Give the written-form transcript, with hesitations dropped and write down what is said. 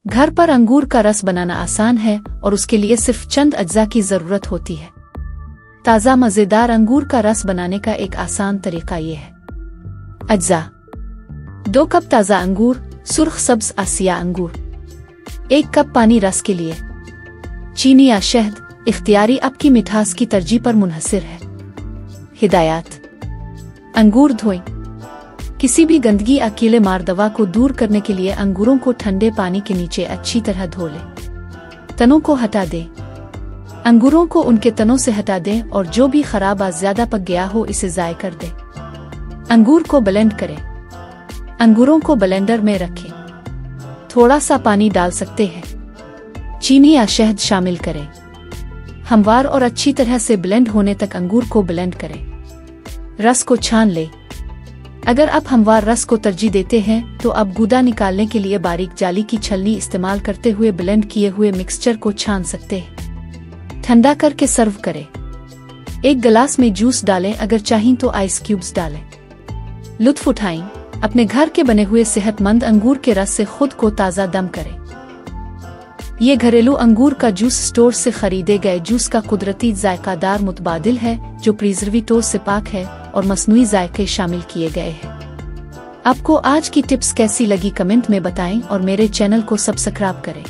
घर पर अंगूर का रस बनाना आसान है और उसके लिए सिर्फ चंद अज्जा की जरूरत होती है। ताज़ा मज़ेदार अंगूर का रस बनाने का एक आसान तरीका ये है। अज्जा: 2 कप ताज़ा अंगूर, सुर्ख सब्ज आसिया अंगूर। 1 कप पानी रस के लिए। चीनी या शहद इख्तियारी, आपकी मिठास की तरजीह पर मुनहसिर है। हिदायत: अंगूर धोएं। किसी भी गंदगी या कीड़े मार दवा को दूर करने के लिए अंगूरों को ठंडे पानी के नीचे अच्छी तरह धो लें। तनों को हटा दें। अंगूरों को उनके तनों से हटा दें और जो भी खराब या ज्यादा पक गया हो इसे ज़ाय कर दें। अंगूर को ब्लेंड करें। अंगूरों को ब्लेंडर में रखें। थोड़ा सा पानी डाल सकते हैं। चीनी या शहद शामिल करें। हमवार और अच्छी तरह से ब्लेंड होने तक अंगूर को ब्लेंड करें। रस को छान लें। अगर आप हमवार रस को तरजीह देते हैं तो आप गूदा निकालने के लिए बारीक जाली की छलनी इस्तेमाल करते हुए ब्लेंड किए हुए मिक्सचर को छान सकते हैं। ठंडा करके सर्व करें। 1 गिलास में जूस डालें, अगर चाहें तो आइस क्यूब्स डालें। लुत्फ उठाएं। अपने घर के बने हुए सेहतमंद अंगूर के रस से खुद को ताज़ा दम करें। ये घरेलू अंगूर का जूस स्टोर से खरीदे गए जूस का कुदरती जायकादार मुतबादिल है जो प्रिजर्वेटिव से पाक है और मसनूई जायके शामिल किए गए हैं। आपको आज की टिप्स कैसी लगी कमेंट में बताएं और मेरे चैनल को सब्सक्राइब करें।